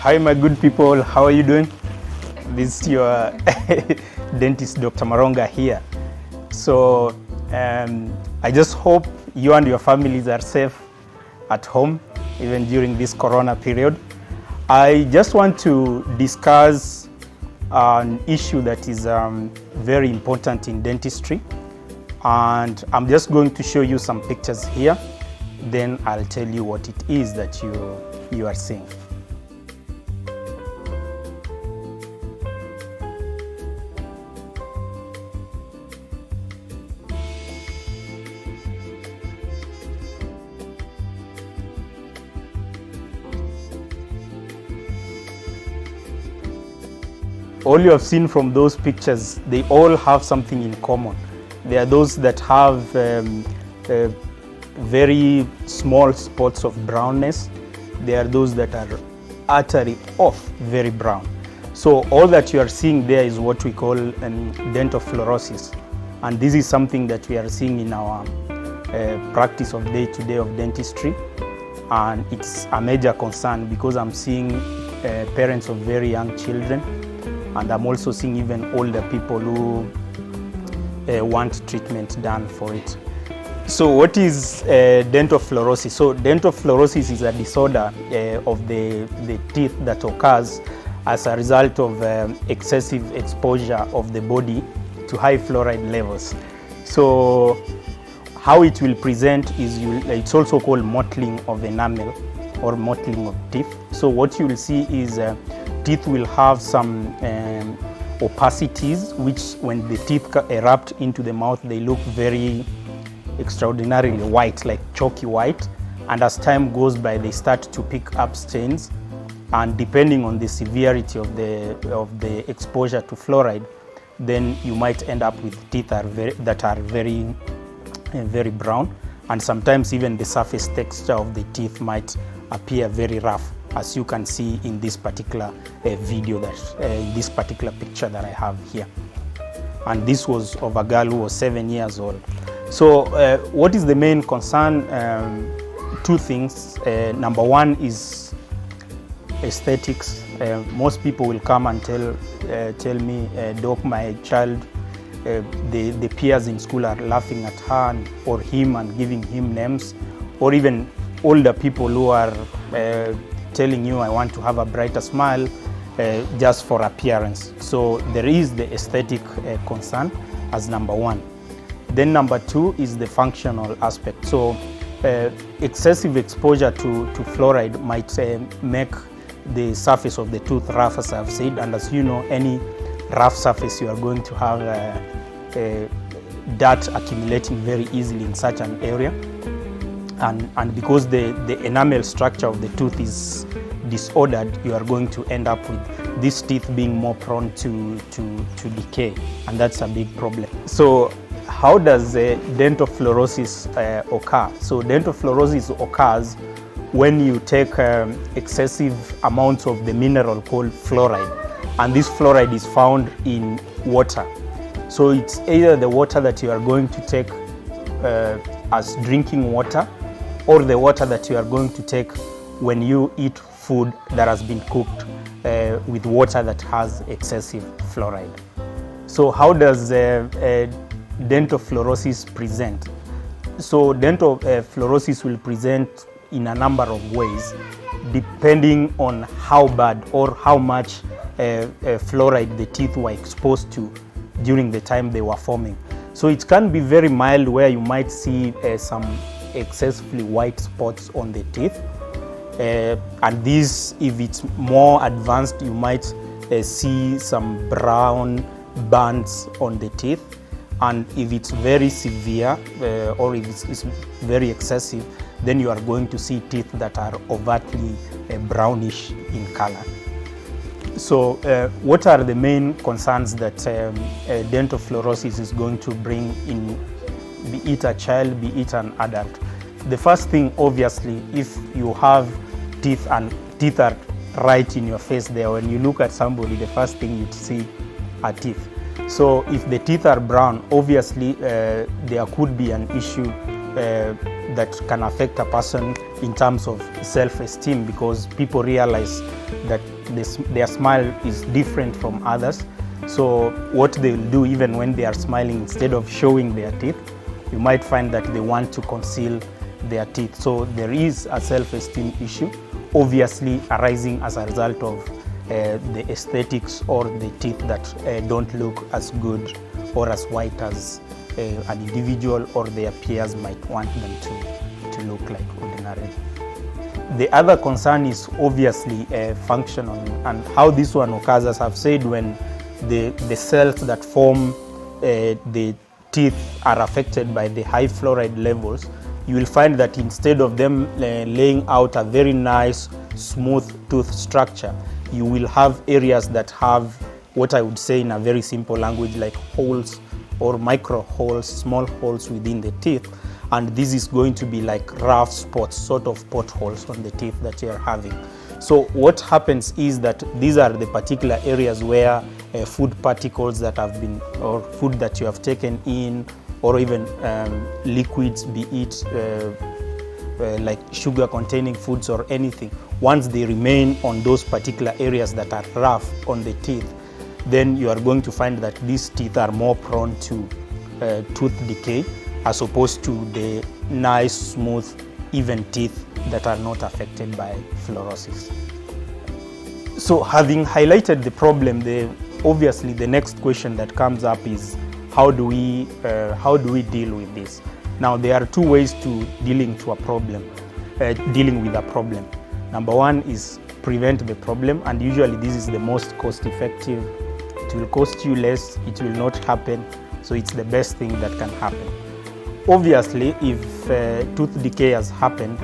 Hi, my good people. How are you doing? This is your dentist, Dr. Maronga here. So I just hope you and your families are safe at home, even during this corona period. I just want to discuss an issue that is very important in dentistry. And I'm just going to show you some pictures here. Then I'll tell you what it is that you are seeing. All you have seen from those pictures, they all have something in common. There are those that have very small spots of brownness. There are those that are utterly off, very brown. So all that you are seeing there is what we call dentofluorosis. And this is something that we are seeing in our practice of day-to-day of dentistry. And it's a major concern because I'm seeing parents of very young children, and I'm also seeing even older people who want treatment done for it. So what is dentofluorosis? So dentofluorosis is a disorder of the teeth that occurs as a result of excessive exposure of the body to high fluoride levels. So how it will present is it's also called mottling of enamel or mottling of teeth. So what you will see is teeth will have some opacities, which when the teeth erupt into the mouth, they look very extraordinarily white, like chalky white. And as time goes by, they start to pick up stains. And depending on the severity of the exposure to fluoride, then you might end up with teeth that are very brown. And sometimes even the surface texture of the teeth might appear very rough, as you can see in this particular video, in this particular picture that I have here. And this was of a girl who was 7 years old. So what is the main concern? Two things. Number one is aesthetics. Most people will come and tell me, Doc, my child, the peers in school are laughing at her or him and giving him names, or even older people who are telling you, I want to have a brighter smile just for appearance. So there is the aesthetic concern as number one. Then number two is the functional aspect. So excessive exposure to fluoride might make the surface of the tooth rough, as I've said. And as you know, any rough surface, you are going to have dirt accumulating very easily in such an area. And because the enamel structure of the tooth is disordered, you are going to end up with these teeth being more prone to decay, and that's a big problem. So how does dentofluorosis occur? So dentofluorosis occurs when you take excessive amounts of the mineral called fluoride, and this fluoride is found in water. So it's either the water that you are going to take as drinking water, or the water that you are going to take when you eat food that has been cooked with water that has excessive fluoride. So how does dentofluorosis present? So dentofluorosis will present in a number of ways, depending on how bad or how much fluoride the teeth were exposed to during the time they were forming. So it can be very mild, where you might see some excessively white spots on the teeth. And this, if it's more advanced, you might see some brown bands on the teeth. And if it's very severe or if it's very excessive, then you are going to see teeth that are overtly brownish in color. So what are the main concerns that dentofluorosis is going to bring in, be it a child, be it an adult? The first thing, obviously, if you have teeth and teeth are right in your face there, when you look at somebody, the first thing you'd see are teeth. So if the teeth are brown, obviously there could be an issue that can affect a person in terms of self-esteem, because people realize that their smile is different from others. So what they'll do, even when they are smiling, instead of showing their teeth, you might find that they want to conceal their teeth. So there is a self-esteem issue, obviously arising as a result of the aesthetics or the teeth that don't look as good or as white as an individual or their peers might want them to look like ordinarily. The other concern is obviously functional, and how this one occurs, as I've said, when the cells that form the teeth are affected by the high fluoride levels, you will find that instead of them laying out a very nice smooth tooth structure, you will have areas that have what I would say in a very simple language like holes or micro holes, small holes within the teeth, and this is going to be like rough spots, sort of potholes on the teeth that you are having. So what happens is that these are the particular areas where food particles that have been, or food that you have taken in, or even liquids, be it like sugar containing foods or anything, once they remain on those particular areas that are rough on the teeth, then you are going to find that these teeth are more prone to tooth decay, as opposed to the nice, smooth, even teeth that are not affected by fluorosis. So having highlighted the problem, obviously the next question that comes up is how do we deal with this? Now there are two ways to dealing with a problem. Number one is prevent the problem, and usually this is the most cost effective. It will cost you less, it will not happen, so it's the best thing that can happen. Obviously, if tooth decay has happened,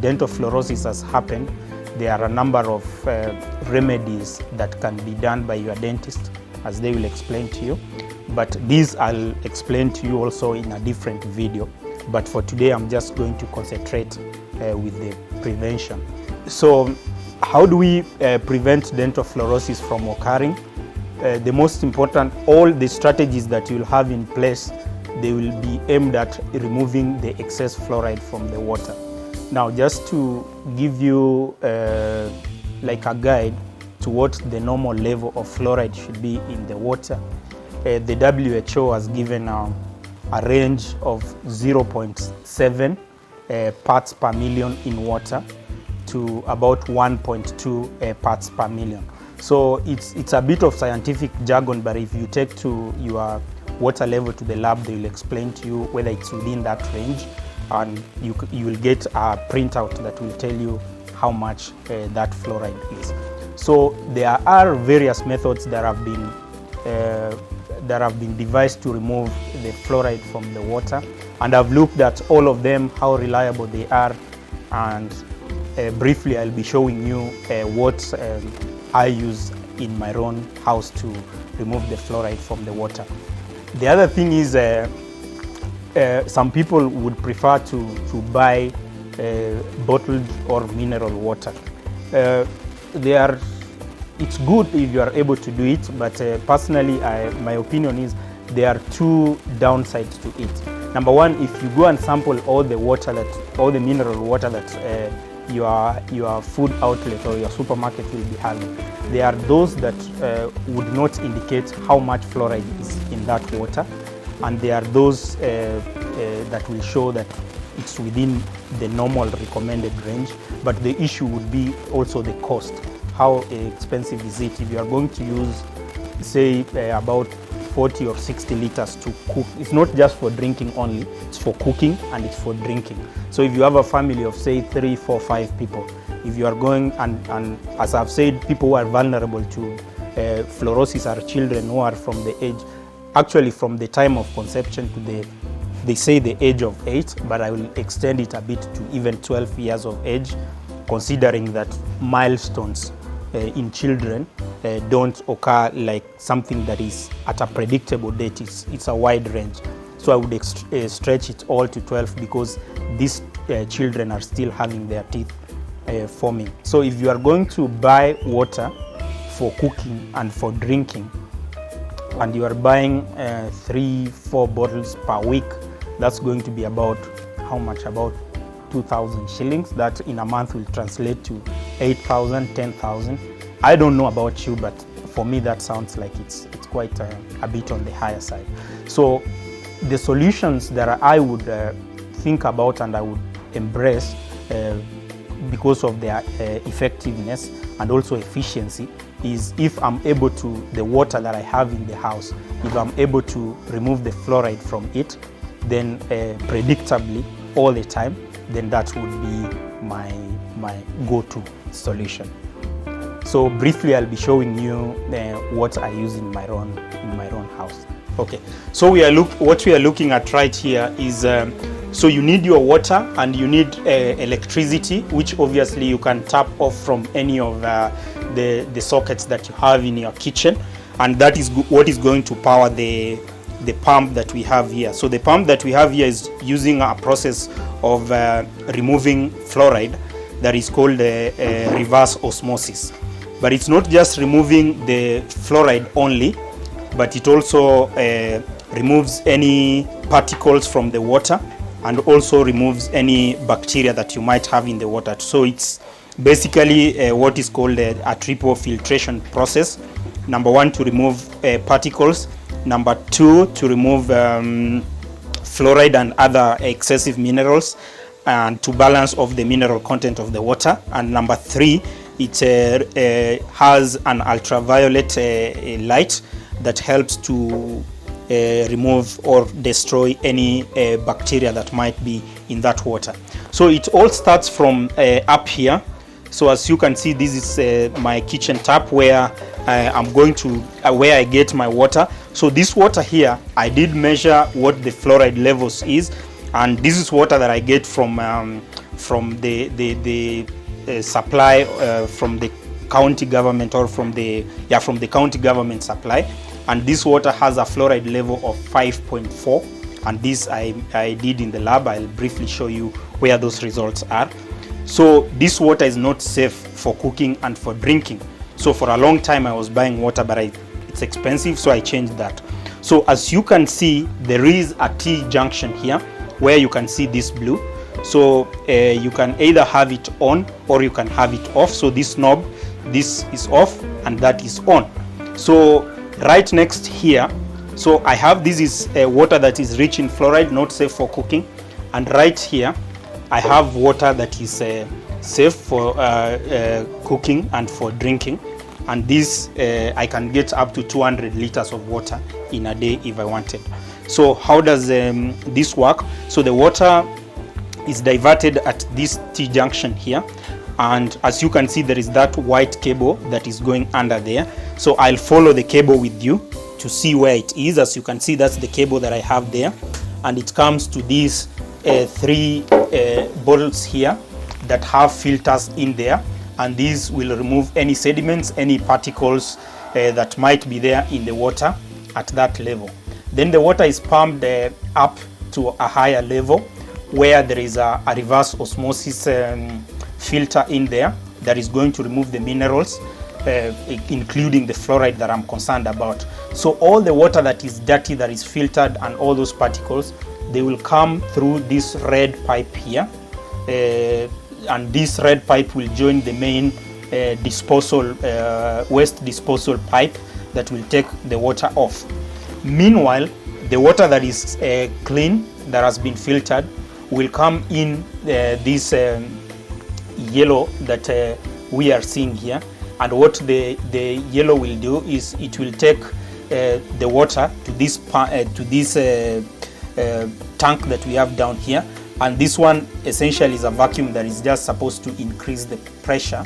dental fluorosis has happened, there are a number of remedies that can be done by your dentist, as they will explain to you. But these I'll explain to you also in a different video. But for today, I'm just going to concentrate with the prevention. So how do we prevent dental fluorosis from occurring? The most important, all the strategies that you'll have in place, they will be aimed at removing the excess fluoride from the water. Now, just to give you like a guide to what the normal level of fluoride should be in the water, the WHO has given a range of 0.7 parts per million in water to about 1.2 parts per million. So it's a bit of scientific jargon, but if you take to your water level to the lab, they will explain to you whether it's within that range, and you will get a printout that will tell you how much that fluoride is. So there are various methods that have been devised to remove the fluoride from the water, and I've looked at all of them, how reliable they are, and briefly I'll be showing you what I use in my own house to remove the fluoride from the water. The other thing is some people would prefer to buy bottled or mineral water. It's good if you are able to do it, but personally, my opinion is there are two downsides to it. Number one, if you go and sample all the mineral water that your food outlet or your supermarket will be having, there are those that would not indicate how much fluoride is in that water, and there are those that will show that it's within the normal recommended range. But the issue would be also the cost. How expensive is it? If you are going to use, say, about 40 or 60 liters to cook, it's not just for drinking only, it's for cooking and it's for drinking. So if you have a family of, say, 3, 4, 5 people, if you are going, and as I've said, people who are vulnerable to fluorosis are children who are from the age, actually from the time of conception to they say the age of 8, but I will extend it a bit to even 12 years of age, considering that milestones in children don't occur like something that is at a predictable date. It's a wide range. So I would stretch it all to 12 because these children are still having their teeth forming. So if you are going to buy water for cooking and for drinking, and you are buying 3-4 bottles per week, that's going to be about how much? About 2,000 shillings. That in a month will translate to 8,000, 10,000. I don't know about you, but for me that sounds like it's quite a bit on the higher side. So the solutions that I would think about and I would embrace because of their effectiveness and also efficiency is if I'm able to, the water that I have in the house, if I'm able to remove the fluoride from it, then predictably all the time, then that would be my go-to solution. So briefly, I'll be showing you what I use in my own house. Okay, so what we are looking at right here is so you need your water and you need electricity, which obviously you can tap off from any of the sockets that you have in your kitchen, and that is what is going to power the pump that we have here. So the pump that we have here is using a process of removing fluoride that is called reverse osmosis. But it's not just removing the fluoride only, but it also removes any particles from the water and also removes any bacteria that you might have in the water. So it's basically what is called a triple filtration process. Number one, to remove particles. Number two, to remove fluoride and other excessive minerals, and to balance off the mineral content of the water. And number three, it has an ultraviolet light that helps to remove or destroy any bacteria that might be in that water. So it all starts from up here. So as you can see, this is my kitchen tap where I'm going to where I get my water. So this water here, I did measure what the fluoride levels is, and this is water that I get from the supply from the county government, or from the county government supply. And this water has a fluoride level of 5.4, and this I did in the lab. I'll briefly show you where those results are. So this water is not safe for cooking and for drinking. So for a long time I was buying water, but it's expensive, so I changed that. So as you can see, there is a T junction here where you can see this blue. So you can either have it on or you can have it off. So this knob, this is off and that is on. So right next here, so I have, this is water that is rich in fluoride, not safe for cooking. And right here I have water that is safe for cooking and for drinking. And this I can get up to 200 liters of water in a day if I wanted. So how does this work? So the water is diverted at this T junction here, and as you can see, there is that white cable that is going under there. So I'll follow the cable with you to see where it is. As you can see, that's the cable that I have there, and it comes to these three bottles here that have filters in there, and these will remove any sediments, any particles that might be there in the water at that level. Then the water is pumped up to a higher level where there is a reverse osmosis filter in there that is going to remove the minerals, including the fluoride that I'm concerned about. So all the water that is dirty, that is filtered, and all those particles, they will come through this red pipe here, and this red pipe will join the main disposal waste disposal pipe that will take the water off. Meanwhile, the water that is clean, that has been filtered, will come in this yellow that we are seeing here. And what the yellow will do is it will take the water to this tank that we have down here, and this one essentially is a vacuum that is just supposed to increase the pressure,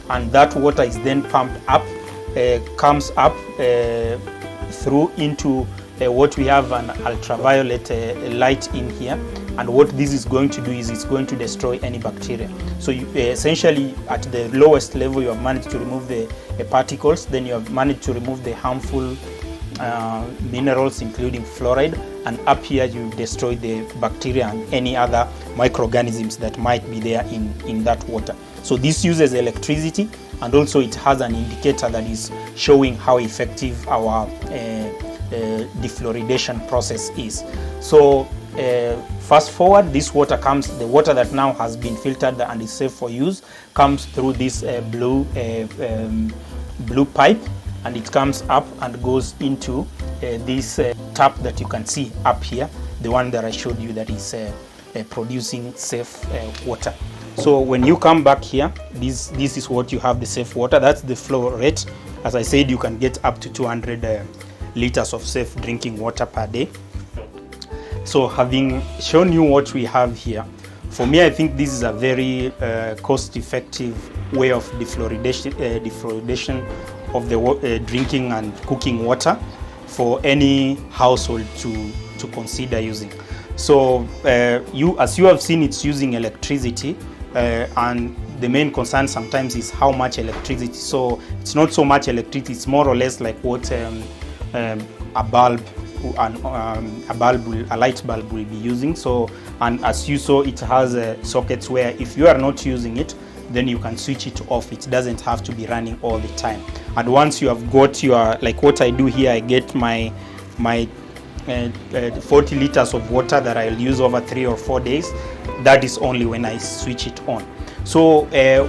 and that water is then pumped up, comes up through into what we have an ultraviolet light in here. And what this is going to do is it's going to destroy any bacteria. So you, essentially at the lowest level, you have managed to remove the particles, then you have managed to remove the harmful minerals including fluoride, and up here you destroy the bacteria and any other microorganisms that might be there in that water. So this uses electricity, and also it has an indicator that is showing how effective our defluoridation process is. So fast forward, this water comes, the water that now has been filtered and is safe for use, comes through this blue blue pipe, and it comes up and goes into this tap that you can see up here, the one that I showed you that is producing safe water. So when you come back here, this is what you have, the safe water. That's the flow rate. As I said, you can get up to 200 liters of safe drinking water per day. So having shown you what we have here, for me, I think this is a very cost-effective way of defluoridation of the drinking and cooking water for any household to consider using. So as you have seen, it's using electricity, and the main concern sometimes is how much electricity. So it's not so much electricity, it's more or less like what a bulb, a light bulb will be using. So, and as you saw, it has sockets where if you are not using it, then you can switch it off. It doesn't have to be running all the time. And once you have got your, like what I do here, I get my 40 liters of water that I'll use over 3 or 4 days. That is only when I switch it on. So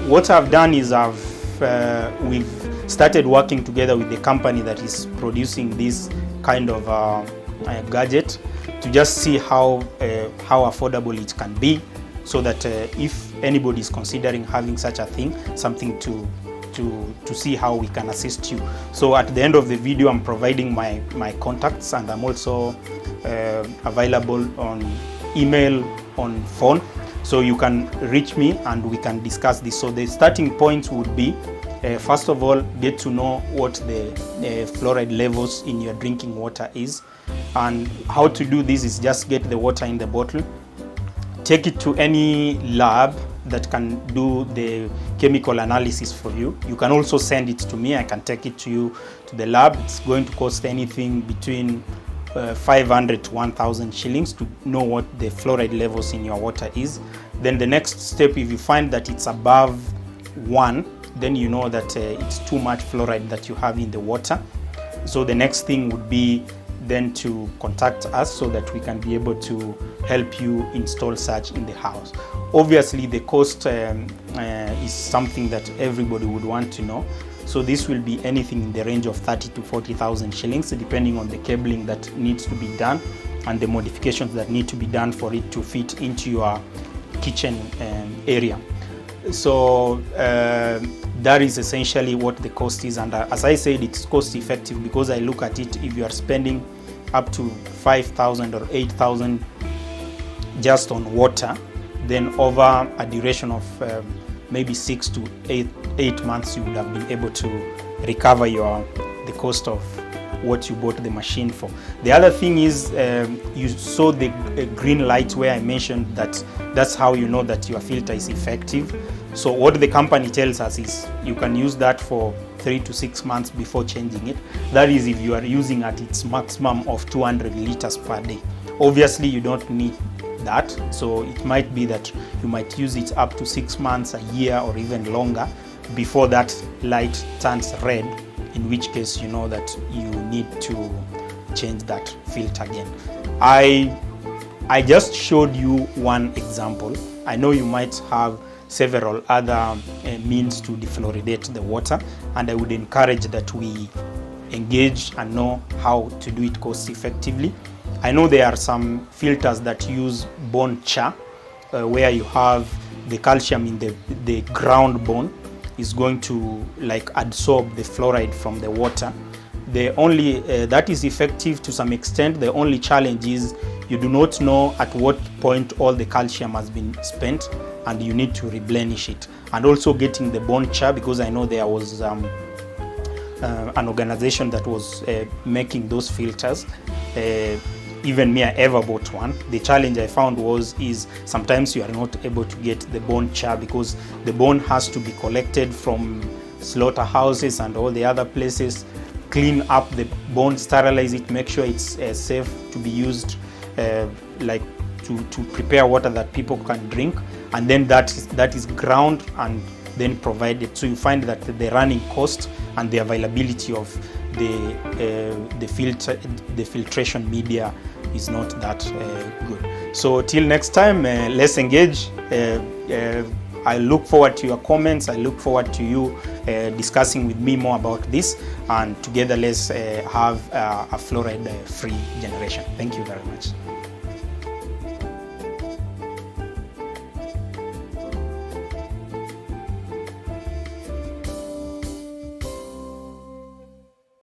what I've done is we've started working together with the company that is producing this kind of gadget to just see how affordable it can be, so that if anybody is considering having such a thing, something to see how we can assist you. So at the end of the video, I'm providing my contacts, and I'm also available on email, on phone, so you can reach me and we can discuss this. So the starting point would be, first of all, get to know what the fluoride levels in your drinking water is. And how to do this is just get the water in the bottle, take it to any lab that can do the chemical analysis for you. You can also send it to me. I can take it to you to the lab. It's going to cost anything between 500 to 1,000 shillings to know what the fluoride levels in your water is. Then the next step, if you find that it's above 1, then you know that it's too much fluoride that you have in the water. So the next thing would be then to contact us so that we can be able to help you install such in the house. Obviously, the cost is something that everybody would want to know. So this will be anything in the range of 30 to 40,000 shillings, depending on the cabling that needs to be done and the modifications that need to be done for it to fit into your kitchen area. So that is essentially what the cost is, and as I said, it's cost effective because I look at it, if you are spending up to 5,000 or 8,000 just on water, then over a duration of maybe 6 to 8 months, you would have been able to recover the cost of what you bought the machine for. The other thing is, you saw the green light where I mentioned that that's how you know that your filter is effective. So what the company tells us is you can use that for 3 to 6 months before changing it. That is if you are using at its maximum of 200 liters per day. Obviously, you don't need that, so it might be that you might use it up to 6 months, a year, or even longer before that light turns red, in which case you know that you need to change that filter again. I just showed you one example. I know you might have several other means to defluoridate the water, and I would encourage that we engage and know how to do it cost effectively. I know there are some filters that use bone char, where you have the calcium in the ground bone is going to like absorb the fluoride from the water. The only that is effective to some extent. The only challenge is you do not know at what point all the calcium has been spent, and you need to replenish it. And also getting the bone char, because I know there was an organization that was making those filters. Even me, I ever bought one. The challenge I found is sometimes you are not able to get the bone char because the bone has to be collected from slaughterhouses and all the other places, clean up the bone, sterilize it, make sure it's safe to be used, like to prepare water that people can drink, and then that is ground and then provided. So you find that the running cost and the availability of the filtration media is not that good. So till next time, let's engage. I look forward to your comments. I look forward to you discussing with me more about this, and together let's have a fluoride free generation. Thank you very much.